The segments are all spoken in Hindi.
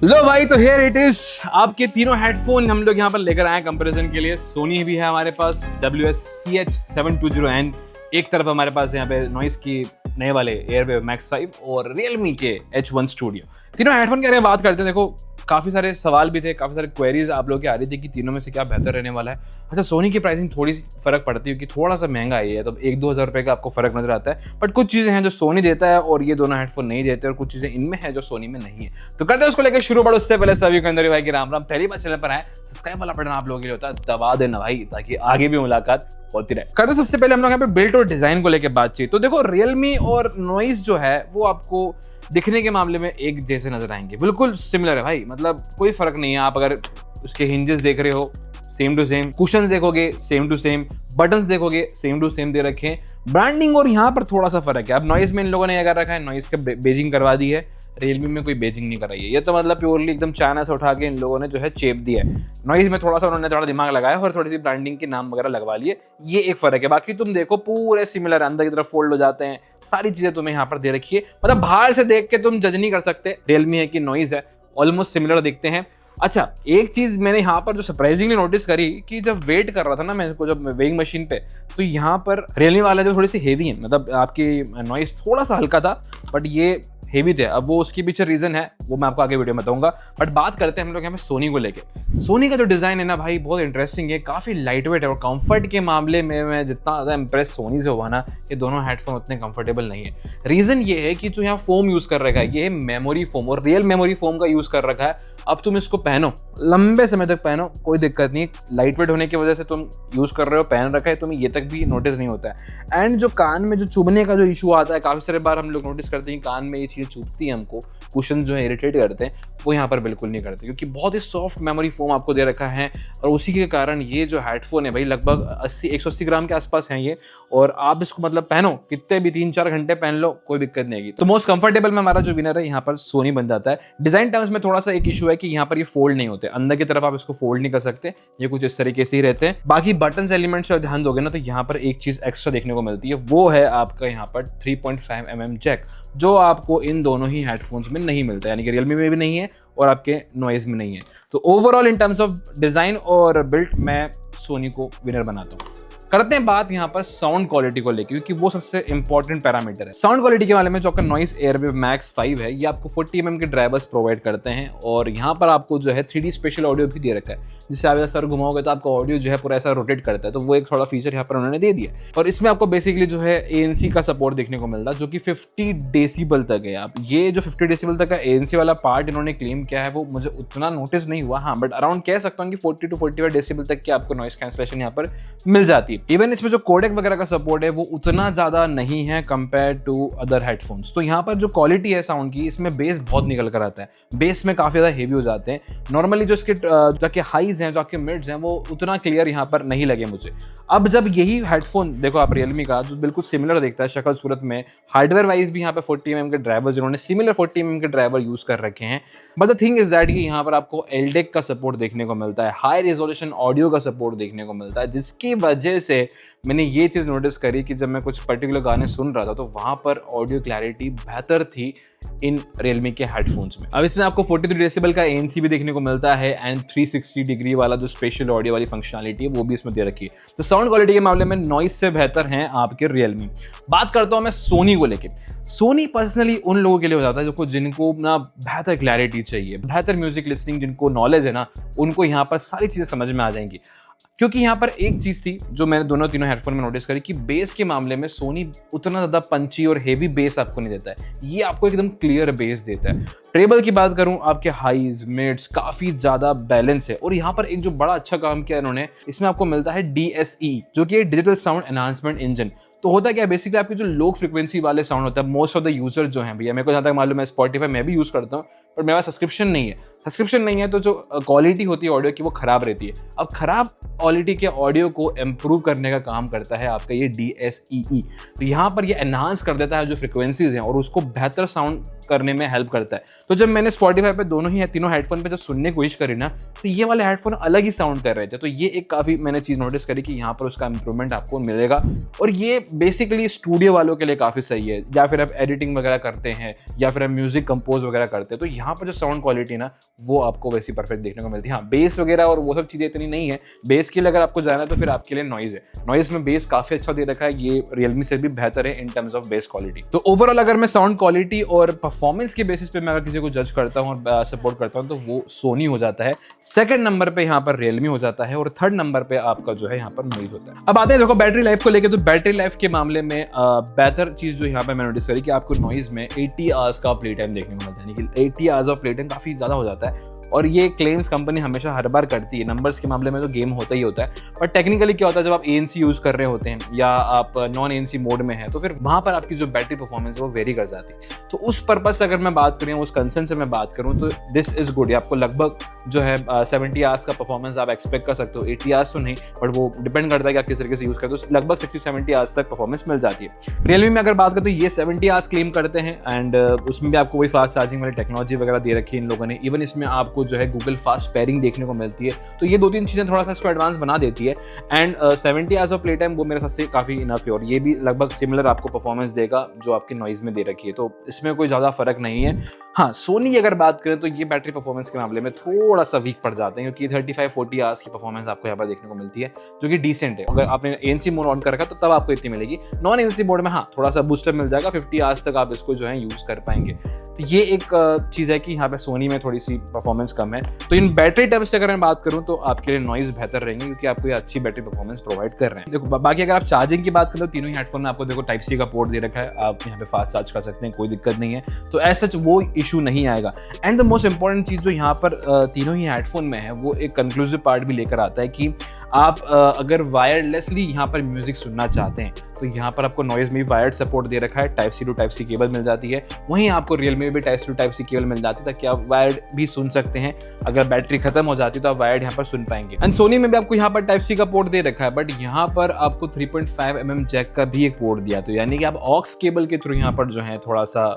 लो भाई, तो हियर इट इज आपके तीनों हेडफोन हम लोग यहाँ पर लेकर आए कंपैरिजन के लिए। सोनी भी है हमारे पास WS-CH720N, एक तरफ हमारे पास यहाँ पे नॉइस की नए वाले एयरवेव मैक्स 5 और रियलमी के H1 स्टूडियो। तीनों हेडफोन के बारे में बात करते हैं। देखो, काफ़ी सारे सवाल भी थे, काफ़ी सारे क्वेरीज आप लोग की आ रही थी कि तीनों में से क्या बेहतर रहने वाला है। अच्छा, सोनी की प्राइसिंग थोड़ी सी फर्क पड़ती है क्योंकि थोड़ा सा महंगा है, तो 1-2 हज़ार रुपये का आपको फर्क नजर आता है। बट कुछ चीज़ें हैं जो सोनी देता है और ये दोनों हेडफोन नहीं देते, और कुछ चीज़ें इनमें है जो सोनी में नहीं है। तो करते हैं उसको लेकर शुरू। बट उससे पहले सभी को अंदर भाई की राम राम। पहली बार चैनल पर आए, सब्सक्राइब वाला बटन आप लोगों के लिए होता है, दबा देना भाई, ताकि आगे भी मुलाकात होती रहे। करते सबसे पहले हम लोग यहाँ पे बिल्ट और डिजाइन को लेकर बातचीत। तो देखो, रियलमी और नॉइस जो है वो आपको दिखने के मामले में एक जैसे नजर आएंगे, बिल्कुल सिमिलर है भाई, मतलब कोई फर्क नहीं है। आप अगर उसके हिंजेस देख रहे हो सेम टू सेम, कुशंस देखोगे सेम टू सेम, बटन्स देखोगे सेम टू सेम दे रखे हैं। ब्रांडिंग और यहाँ पर थोड़ा सा फर्क है। अब नॉइस में इन लोगों ने ये कर रखा है, नॉइस का बेजिंग करवा दी है, रियलमी में कोई बेजिंग नहीं कराई है। ये तो मतलब प्योरली एकदम चाइना से उठा के इन लोगों ने जो है चेप दिया है। नॉइस में थोड़ा सा उन्होंने थोड़ा दिमाग लगाया और थोड़ी सी ब्रांडिंग के नाम वगैरह लगवा लिए, ये एक फर्क है। बाकी तुम देखो पूरे सिमिलर, अंदर की तरफ फोल्ड हो जाते हैं, सारी चीजें तुम्हें यहाँ पर दे रखी है। मतलब बाहर से देख के तुम जज नहीं कर सकते रियलमी है कि नॉइस है, ऑलमोस्ट सिमिलर दिखते हैं। अच्छा, एक चीज मैंने यहाँ पर जो सरप्राइजिंगली नोटिस करी कि जब वेट कर रहा था ना मैं इसको, जब वेइंग मशीन पे, तो यहाँ पर रियलमी वाले जो थोड़ी सी हेवी है, मतलब आपकी नॉइस थोड़ा सा हल्का था बट ये हेवी थे। अब वो उसके पीछे रीजन है, वो मैं आपको आगे वीडियो में बताऊंगा। बट बात करते हैं हम लोग यहाँ पे सोनी को लेके। सोनी का जो डिजाइन है ना भाई, बहुत इंटरेस्टिंग है, काफी लाइट वेट है, और कंफर्ट के मामले में मैं जितना ज्यादा इंप्रेस सोनी से हुआ ना, ये दोनों हेडफोन उतने कंफर्टेबल नहीं है। रीजन ये है कि जो यहाँ फोम यूज कर रखा है, ये मेमोरी फोम, और रियल मेमोरी फोम का यूज कर रखा है। अब तुम इसको पहनो, लंबे समय तक पहनो, कोई दिक्कत नहीं। लाइट वेट होने की वजह से तुम यूज कर रहे हो, पहन रखा है, तुम्हें ये तक भी नोटिस नहीं होता है। एंड जो कान में जो चुभने का जो इशू आता है, काफी सारे बार हम लोग नोटिस करते हैं कान में ये चीज चुभती है हमको, कुशन जो है इरिटेट करते हैं, वो यहाँ पर बिल्कुल नहीं करते, क्योंकि बहुत ही सॉफ्ट मेमोरी फोम आपको दे रखा है। और उसी के कारण ये जो हेडफोन है भाई, लगभग 180 ग्राम के आसपास है ये, और आप इसको मतलब पहनो, कितने भी 3-4 घंटे पहन लो, कोई दिक्कत नहीं आएगी। तो मोस्ट कंफर्टेबल में हमारा जो विनर है यहाँ पर सोनी बन जाता है। डिजाइन टर्म्स में थोड़ा सा एक इशू है कि यहाँ पर ये फोल्ड नहीं होते, अंदर की तरफ आप इसको फोल्ड नहीं कर सकते, ये कुछ इस तरीके से ही रहते हैं। बाकी बटन एलिमेंट्स पर ध्यान दोगे ना, तो यहाँ पर एक चीज एक्स्ट्रा देखने को मिलती है, वो है आपका यहाँ पर 3.5mm जैक, जो आपको इन दोनों ही हेडफोन्स में नहीं मिलता है, यानी कि रियलमी में भी नहीं है और आपके नॉइज में नहीं है। तो overall in terms of design और बिल्ड मैं सोनी को विनर बनाता हूँ। करते हैं बात यहाँ पर साउंड क्वालिटी को लेकर, क्योंकि वो सबसे इंपॉर्टेंट पैरामीटर है। साउंड क्वालिटी के बारे में जो आपका नॉइस एयरवेव मैक्स 5 है, ये आपको 40mm के ड्राइवर्स प्रोवाइड करते हैं, और यहाँ पर आपको जो है 3D स्पेशल ऑडियो भी दे रखा है, जिससे आप सर घुमाओगे तो आपका ऑडियो जो है पूरा ऐसा रोटेट करता है। तो वो एक थोड़ा फीचर यहाँ पर उन्होंने दे दिया। और इसमें आपको बेसिकली जो है ANC का सपोर्ट देखने को मिलता है, जो कि 50 डेसिबल तक है। आप ये जो 50 डेसिबल तक का ANC वाला पार्ट इन्होंने क्लेम किया है, वो मुझे उतना नोटिस नहीं हुआ, हाँ, बट अराउंड कह सकता हूँ कि 40 to 45 डेसिबल तक की आपको नॉइस कैंसलेशन यहाँ पर मिल जाती है। इवन इसमें जो कोडेक वगैरह का सपोर्ट है वो उतना ज्यादा नहीं है कंपेयर टू अदर हेडफोन्स। तो यहाँ पर जो क्वालिटी है साउंड की, इसमें बेस बहुत निकल कर आता है, बेस में काफी ज्यादा हेवी हो जाते हैं। नॉर्मली जो इसके जो हाईज हैं, जो आपके मिड्स हैं, वो उतना क्लियर यहाँ पर नहीं लगे मुझे। अब जब यही हेडफोन देखो आप रियलमी का, जो बिल्कुल सिमिलर दिखता है शक्ल सूरत में, हार्डवेयर वाइज भी यहाँ पे 40mm के ड्राइवर, जिन्होंने सिमिलर 40mm के ड्राइवर यूज कर रखे हैं। But the thing is that कि यहाँ पर आपको एलडेक का सपोर्ट देखने को मिलता है, हाई रेजोल्यूशन ऑडियो का सपोर्ट देखने को मिलता है, जिसकी वजह से मैंने ये चीज़ नोटिस करी कि जब मैं कुछ पर्टिकुलर गाने सुन रहा था तो वहाँ पर ऑडियो क्लैरिटी बेहतर थी इन रियलमी के हेडफोन्स में। अब इसमें आपको 43 डेसिबल का ANC भी देखने को मिलता है, एंड 360 डिग्री वाला जो स्पेशल ऑडियो वाली फंक्शनलिटी है वो भी इसमें दे रखी है। तो साउंड क्वालिटी के मामले में नॉइस से बेहतर हैं आपके रियलमी। बात करता हूँ मैं सोनी को लेके। सोनी पर्सनली उन लोगों के लिए हो जाता है जिनको ना बेहतर क्लैरिटी चाहिए, बेहतर म्यूजिक लिसनिंग, जिनको नॉलेज है ना, उनको यहाँ पर सारी चीजें समझ में आ जाएंगी। क्योंकि यहाँ पर एक चीज थी जो मैंने तीनों हेडफोन में नोटिस करी कि बेस के मामले में सोनी उतना ज्यादा पंची और हेवी बेस आपको नहीं देता है, ये आपको एकदम क्लियर बेस देता है। ट्रेबल की बात करूं, आपके हाईज मिड्स काफी ज्यादा बैलेंस है। और यहाँ पर एक जो बड़ा अच्छा काम किया इन्होंने, इसमें आपको मिलता है DSE, जो कि डिजिटल साउंड एनहांसमेंट इंजन। तो होता क्या है, बेसिकली आपके जो लो फ्रिक्वेंसी वाले साउंड होता है, मोस्ट ऑफ द यूजर जो हैं भैया, मेरे को जहाँ तक मालूम है, स्पॉटिफाई मैं भी यूज करता हूँ, पर मेरा सब्सक्रिप्शन नहीं है। सब्सक्रिप्शन नहीं है तो जो क्वालिटी होती है ऑडियो की वो खराब रहती है। अब खराब क्वालिटी के ऑडियो को इम्प्रूव करने का काम करता है आपका ये DSEE। तो यहाँ पर ये एनहांस कर देता है जो फ्रिक्वेंसीज हैं और उसको बेहतर साउंड करने में हेल्प करता है। तो जब मैंने Spotify पे दोनों ही तीनों हेडफोन पे जब सुनने की कोशिश करी ना, तो ये वाले हेडफोन अलग ही साउंड कर रहे थे। तो ये एक काफ़ी मैंने चीज़ नोटिस करी कि यहाँ पर उसका इंप्रूवमेंट आपको मिलेगा और ये बेसिकली स्टूडियो वालों के लिए काफ़ी सही है, या फिर आप एडिटिंग वगैरह करते हैं या फिर आप म्यूजिक कंपोज वगैरह करते हैं, तो यहाँ पर जो साउंड क्वालिटी ना वो आपको वैसी परफेक्ट देखने को मिलती है। हाँ, बेस वगैरह और वो सब चीज़ें इतनी नहीं है। बेस के लिए अगर आपको जाना है तो फिर आपके लिए नॉइज़ है। नॉइज़ में बेस काफ़ी अच्छा दे रखा है, ये रियलमी से भी बेहतर है in terms of base quality. तो ओवरऑल अगर मैं साउंड क्वालिटी और परफॉर्मेंस के बेसिस पे मैं अगर किसी को जज करता हूँ और सपोर्ट करता हूँ तो वो सोनी हो जाता है, सेकंड नंबर पे यहाँ पर रियलमी हो जाता है और थर्ड नंबर पे आपका जो है यहाँ पर नॉइज़ होता है। अब आते हैं देखो बैटरी लाइफ को लेके, तो बैटरी लाइफ के मामले में बेहतर चीज़ जो यहाँ पर मैं नोटिस करी कि आपको नॉइज़ में 80 आवर्स का प्ले टाइम देखने को मिलता है, यानी कि 80 आवर्स ऑफ प्ले टाइम काफ़ी ज़्यादा हो जाता है और ये क्लेम्स कंपनी हमेशा हर बार करती है। नंबर्स के मामले में तो गेम होता ही होता है, पर टेक्निकली क्या होता है जब आप ANC यूज़ कर रहे होते हैं या आप नॉन ANC मोड में हैं तो फिर वहाँ पर आपकी जो बैटरी परफॉर्मेंस है वो वेरी कर जाती है। तो उस पर्पज से अगर मैं बात करूँ, उस कंसर्न से मैं बात करूँ तो दिस इज़ गुड। आपको लगभग जो है 70 आवर्स का परफॉर्मेंस आप एक्सपेक्ट कर सकते हो। 80 आवर्स तो नहीं, बट वो डिपेंड करता है कि आप किस तरीके से यूज़ करते हो, तो लगभग 60-70 आवर्स तक परफॉर्मेंस मिल जाती है। रियलमी में अगर बात करें तो ये 70 आवर्स क्लेम करते हैं एंड उसमें भी आपको वही फास्ट चार्जिंग वाली टेक्नोलॉजी वगैरह दे रखी है इन लोगों ने। इवन इसमें आपको जो है गूगल फास्ट पेयरिंग देखने को मिलती है, तो ये 2-3 चीज़ें थोड़ा सा इसको एडवांस बना देती है and 70 hours of play time वो मेरे हिसाब से काफ़ी इनफ है और ये भी लगभग सिमिलर आपको परफॉर्मेंस देगा जो आपकी नॉइज़ में दे रखी है, तो इसमें कोई ज़्यादा फर्क नहीं है। हाँ, सोनी की अगर बात करें तो ये बैटरी परफॉर्मेंस के मामले में थोड़ा सा वीक पड़ जाते हैं क्योंकि 35-40 आवर्स की परफॉर्मेंस आपको यहाँ पर देखने को मिलती है जो कि डिसेंट है। अगर आपने ANC मोड ऑन कर रखा तो तब आपको इतनी मिलेगी। नॉन ANC मोड में हाँ थोड़ा सा बूस्टर मिल जाएगा, 50 आवर्स तक आप इसको जो है यूज़ कर पाएंगे। तो ये एक चीज़ है कि यहाँ पे सोनी में थोड़ी सी परफॉर्मेंस कम है। तो इन बैटरी टर्म्स से अगर मैं बात करूँ तो आपके लिए नॉइज़ बेहतर रहेंगे क्योंकि आपको ये अच्छी बैटरी परफॉर्मेंस प्रोवाइड कर रहे हैं। देखो बाकी अगर आप चार्जिंग की बात करें तो तीनों ही हेडफोन में आपको देखो Type-C का पोर्ट दे रखा है, आप यहाँ पे फास्ट चार्ज कर सकते हैं, कोई दिक्कत नहीं है, तो ऐसा वो इशू नहीं आएगा। एंड द मोस्ट इंपॉर्टेंट चीज़ जो यहाँ पर तीनों ही हेडफोन में है वो एक कंक्लूसिव पार्ट भी लेकर आता है कि आप अगर वायरलेसली यहाँ पर म्यूजिक सुनना चाहते हैं तो यहाँ पर आपको नॉइज़ में वायर्ड सपोर्ट दे रखा है, Type-C to Type-C केबल मिल जाती है। वहीं आपको रियलमी में भी Type-C to Type-C केबल मिल जाती है ताकि आप वायर्ड भी सुन सकते हैं। अगर बैटरी खत्म हो जाती है तो आप वायर्ड यहाँ पर सुन पाएंगे। एंड सोनी में भी आपको यहाँ पर Type-C का पोर्ट दे रखा है, बट यहाँ पर आपको 3.5 mm जैक का भी एक पोर्ट दिया, तो यानी कि आप ऑक्स केबल के थ्रू यहाँ पर जो है थोड़ा सा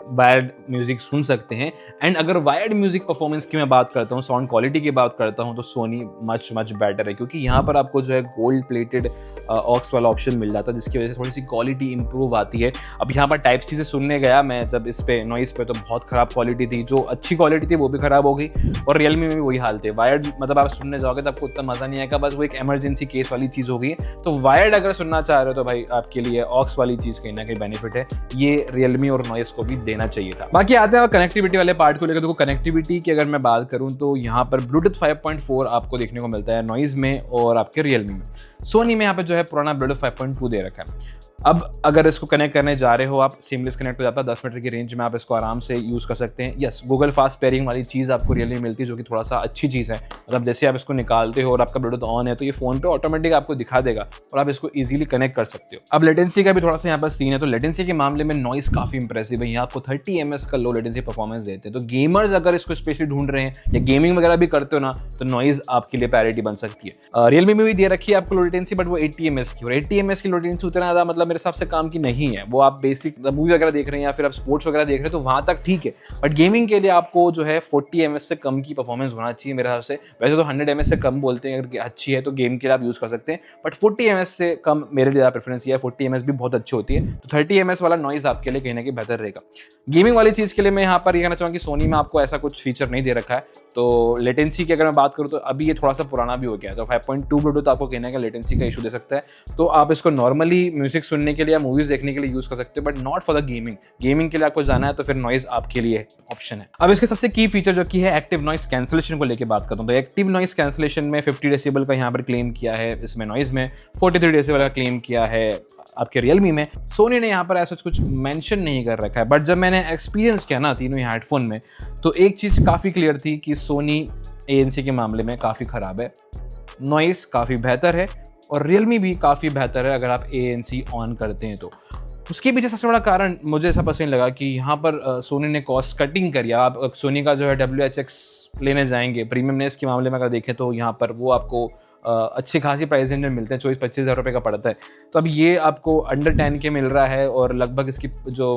वायर्ड म्यूजिक सुन सकते हैं। एंड अगर वायर्ड म्यूजिक परफॉर्मेंस की मैं बात करता हूँ, साउंड क्वालिटी की बात करता हूँ, तो सोनी मच बेटर है क्योंकि यहाँ पर आपको जो है गोल्ड प्लेटेड ऑक्स वाला ऑप्शन मिल जाता है जिसकी वजह से थोड़ी सी क्वालिटी इंप्रूव आती है। अब यहाँ पर Type-C से सुनने गया मैं जब इस पे नॉइज़ पे तो बहुत ख़राब क्वालिटी थी, जो अच्छी क्वालिटी थी वो भी ख़राब हो गई और रियलमी में भी वही हाल थे। वायर्ड मतलब आप सुनने जाओगे तो आपको उतना मज़ा नहीं आएगा, बस वो एक इमरजेंसी केस वाली चीज़ हो गई। तो वायर्ड अगर सुनना चाह रहे हो तो भाई आपके लिए ऑक्स वाली चीज़ कहीं ना कहीं बेनिफिट है, ये रियलमी और नॉइज़ को भी देना चाहिए था। बाकी आते हैं कनेक्टिविटी वाले पार्ट को लेकर। देखो कनेक्टिविटी की अगर मैं बात करूं तो यहाँ पर ब्लूटूथ 5.4 आपको देखने को मिलता है नॉइज़ में और आपके रियलमी में। सोनी में यहाँ पे जो है पुराना ब्लूटूथ 5.2 दे रखा है। अब अगर इसको कनेक्ट करने जा रहे हो आप, सीमलेस कनेक्ट हो जाता है, 10 मीटर की रेंज में आप इसको आराम से यूज़ कर सकते हैं। यस, गूगल फास्ट पेयरिंग वाली चीज़ आपको रियली मिलती है जो कि थोड़ा सा अच्छी चीज़ है। मतलब जैसे आप इसको निकालते हो और आपका ब्लूटूथ ऑन है तो ये फ़ोन पे ऑटोमेटिक आपको दिखा देगा और आप इसको ईजिली कनेक्ट कर सकते हो। अब लेटेंसी का भी थोड़ा सा यहाँ पर सीन है, तो लेटेंसी के मामले में नॉइज़ काफ़ी इंप्रेसिव है। यहाँ आपको 30 ms का लो लेटेंसी परफॉर्मेंस देते हैं, तो गेमर्स अगर इसको स्पेशली ढूंढ रहे हैं या गेमिंग वगैरह भी करते हो ना तो नॉइज़ आपके लिए प्रायोरिटी बन सकती है। रियलमी में भी दे रखी है आपको लो लेटेंसी, बट वो 80 ms की, और 80 ms की लो लेटेंसी उतना ज़्यादा मतलब मेरे हिसाब से काम की नहीं है। वो आप बेसिक मूवी वगैरह देख रहे हैं या फिर आप स्पोर्ट्स वगैरह देख रहे हैं तो वहाँ तक ठीक है, बट गेमिंग के लिए आपको जो है 40 ms से कम की परफॉर्मेंस होना चाहिए मेरे हिसाब से। वैसे तो 100 ms से कम बोलते हैं, अगर अच्छी है तो गेम के लिए आप यूज़ कर सकते हैं, बट 40 ms से कम मेरे लिए प्रेफरेंस किया है। 40 ms भी बहुत अच्छी होती है, तो 30 ms वाला नॉइज़ आपके लिए कहीं ना कहीं बेहतर रहेगा। गेमिंग वाली चीज़ के लिए मैं यहाँ पर ये कहना चाहूँगा कि सोनी में आपको ऐसा कुछ फीचर नहीं दे रखा है। तो लेटेंसी की अगर मैं बात करूँ तो अभी ये थोड़ा सा पुराना भी हो गया है, तो 5.2 ब्लूटूथ आपको कहने का लेटेंसी का इशू दे सकता है। तो आप इसको नॉर्मली म्यूजिक सुनने के लिए या मूवीज देखने के लिए यूज़ कर सकते हो, but not for the gaming के लिए आपको जाना है तो फिर नॉइज़ आपके लिए ऑप्शन है। अब इसके सबसे की फीचर जो की है एक्टिव नॉइस कैंसलेशन को लेकर बात करता हूँ, तो एक्टिव नॉइस कैंसलेशन में 50 डेसिबल का यहाँ पर क्लेम किया है, इसमें नॉइज़ में 43 डेसिबल का क्लेम किया है आपके रियलमी में। सोनी ने यहाँ पर ऐसा कुछ मेंशन नहीं कर रखा है, बट जब मैंने एक्सपीरियंस किया ना तीनों ही हेडफोन में तो एक चीज़ काफ़ी क्लियर थी कि सोनी ANC के मामले में काफ़ी ख़राब है, नॉइस काफ़ी बेहतर है और रियलमी भी काफ़ी बेहतर है अगर आप ANC ऑन करते हैं तो। उसके पीछे सबसे बड़ा कारण मुझे ऐसा पसंद लगा कि यहाँ पर सोनी ने कॉस्ट कटिंग करी। आप सोनी का जो है WHX लेने जाएंगे प्रीमियमनेस के मामले में अगर देखें तो यहाँ पर वो आपको अच्छी खासी प्राइस रेंज में मिलते हैं, 24-25 हज़ार रुपये का पड़ता है। तो अब ये आपको अंडर 10 के मिल रहा है और लगभग इसकी जो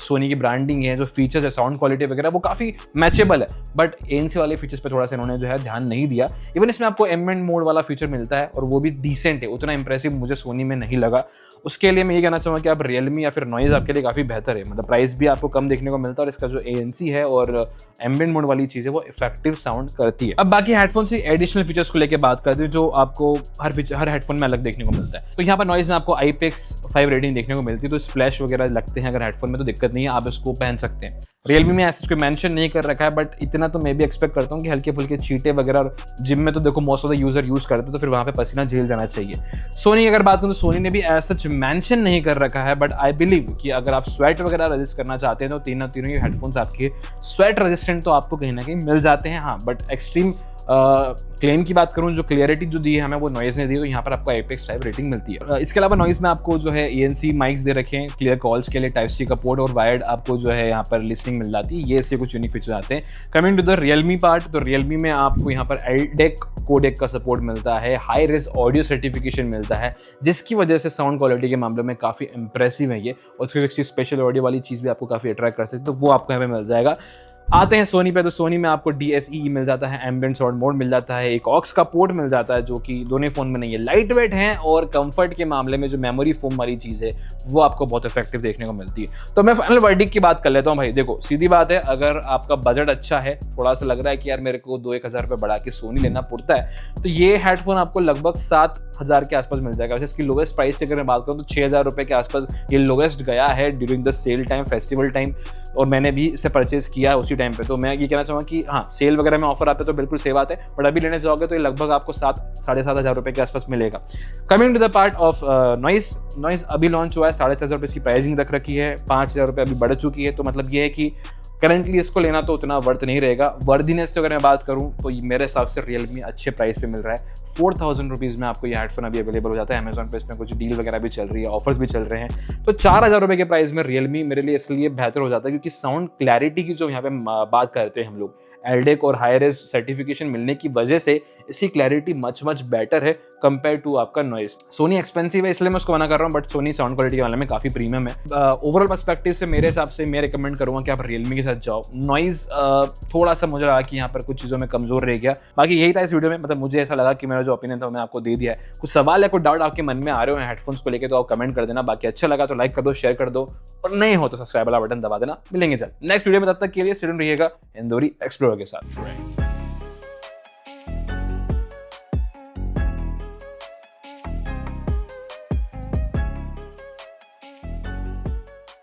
सोनी की ब्रांडिंग है, जो फीचर्स है, साउंड क्वालिटी वगैरह वो काफ़ी मैचेबल है। बट ANC वाले फीचर्स पे थोड़ा सा इन्होंने जो है ध्यान नहीं दिया। इवन इसमें आपको एम्बिएंट मोड वाला फीचर मिलता है और वो भी डिसेंट है, उतना इंप्रेसिव मुझे सोनी में नहीं लगा। उसके लिए मैं ये कहना चाहूँगा कि आप रियलमी या फिर नॉइज़ आपके लिए काफ़ी बेहतर है, मतलब प्राइस भी आपको कम देखने को मिलता है और इसका जो ANC है और एम्बिएंट मोड वाली चीज़ है वो इफेक्टिव साउंड करती है। अब बाकी हेडफोन से एडिशनल फीचर्स को लेकर बात करते हैं जो आपको हर हेडफोन में अलग देखने को मिलता है। तो यहाँ पर नॉइज़ में आपको IPX5 रेटिंग देखने को मिलती है, तो स्प्लैश वगैरह लगते हैं अगर हेडफोन में तो दिक्कत नहीं है, आप इसको पहन सकते हैं। रियलमी में ऐसा कोई मेंशन नहीं कर रखा है, बट इतना तो मैं भी एक्सपेक्ट करता हूँ कि हल्के फुल्के छींटे वगैरह, और जिम में तो देखो most of the user use करते हैं तो फिर वहाँ पे पसीना झेल जाना चाहिए। सोनी की अगर बात करूँ तो सोनी ने भी ऐसा मेंशन नहीं कर रखा है, बट आई बिलीव कि अगर आप स्वेट वगैरह रजिस्ट करना चाहते हैं तो तीनों ही हेडफोन्स आपके स्वेट रेजिस्टेंट तो आपको कहीं ना कहीं मिल जाते हैं। हाँ, बट एक्सट्रीम क्लेम की बात करूं, जो क्लियरिटी जो दी है हमें वो नॉइज़ ने दी, तो यहाँ पर आपको IPX5 रेटिंग मिलती है। इसके अलावा नॉइज़ में आपको जो है ANC माइक्स दे रखे हैं, क्लियर कॉल्स के लिए Type-C का पोर्ट और वायर्ड आपको जो है यहाँ पर लिसनिंग मिल जाती है। ये इससे कुछ यूनिक फीचर आते हैं। Coming to the Realme part, तो रियलमी में आपको यहाँ पर LDAC कोडेक का सपोर्ट मिलता है, हाई रेस ऑडियो सर्टिफिकेशन मिलता है, जिसकी वजह से साउंड क्वालिटी के मामले में काफ़ी इंप्रेसिव है ये, और 360 स्पेशल ऑडियो वाली चीज़ भी आपको काफ़ी अट्रैक्ट कर सकती है, तो वो आपको यहाँ पे मिल जाएगा। आते हैं सोनी पे, तो सोनी में आपको DSE मिल जाता है, एम्बिएंट साउंड मोड मिल जाता है, एक ऑक्स का पोर्ट मिल जाता है जो कि दोनों फोन में नहीं है। लाइट वेट है और कंफर्ट के मामले में जो मेमोरी फोम वाली चीज़ है वो आपको बहुत इफेक्टिव देखने को मिलती है। तो मैं फाइनल वर्डिक्ट की बात कर लेता हूँ भाई। देखो सीधी बात है, अगर आपका बजट अच्छा है, थोड़ा सा लग रहा है कि यार मेरे को 2-1 हज़ार रुपये बढ़ा के सोनी लेना पड़ता है, तो ये हेडफोन आपको लगभग 7,000 के आसपास मिल जाएगा। वैसे इसकी लोवेस्ट प्राइस की अगर मैं बात करूँ तो 6,000 रुपये के आसपास ये लोवेस्ट गया है during the sale time, festival time, और मैंने भी इसे परचेज किया उसी टाइम पे। तो मैं ये कहना चाहूँगा कि हाँ, सेल वगैरह में ऑफर आता है तो बिल्कुल सही बात है, बट अभी लेने जाओगे तो ये लगभग आपको 7-7.5 हज़ार रुपये के आसपास मिलेगा। Coming to the part of Noise अभी लॉन्च हुआ है, 4,500 रुपये इसकी प्राइसिंग रख रखी है, 5,000 रुपये अभी बढ़ चुकी है। तो मतलब ये है कि करंटली इसको लेना तो उतना वर्थ नहीं रहेगा। वर्दीनेस से अगर मैं बात करूं तो मेरे हिसाब से रियलमी अच्छे प्राइस पे मिल रहा है। 4,000 रुपीज़ में आपको ये हेडफोन अभी अवेलेबल हो जाता है अमेजॉन पे। इसमें कुछ डील वगैरह भी चल रही है, ऑफर्स भी चल रहे हैं। तो 4,000 रुपये के प्राइस में रियलमी मेरे लिए इसलिए बेहतर हो जाता है क्योंकि साउंड क्लैरिटी की जो यहाँ पे बात करते हैं हम लोग, LDAC और हाई रेस सर्टिफिकेशन मिलने की वजह से इसकी क्लैरिटी मच बेटर है कंपेयर टू आपका नॉइज़। सोनी एक्सपेंसिव है इसलिए मैं उसको मना कर रहा हूँ, बट सोनी साउंड क्वालिटी के मामले में काफ़ी प्रीमियम है। ओवरऑल पर्सपेक्टिव से मेरे हिसाब से मैं रिकमेंड करूँगा कि आप रियलमी के साथ जाओ। नॉइज़ थोड़ा सा मुझे लगा कि यहाँ पर कुछ चीज़ों में कमज़ोर रह गया। बाकी यही था इस वीडियो में, मतलब मुझे ऐसा लगा कि मेरा जो ओपिनियन था मैं आपको दे दिया है। कुछ सवाल है, कोई डाउट आपके मन में आ रहे हो हेडफोन्स को लेकर तो आप कमेंट कर देना। बाकी अच्छा लगा तो लाइक कर दो, शेयर कर दो, और नहीं हो तो सब्सक्राइब वाला बटन दबा देना। मिलेंगे जल्द नेक्स्ट वीडियो में, तब तक के लिए स्टूडेंट रहिएगा इंदौरी एक्सप्लोरर के साथ।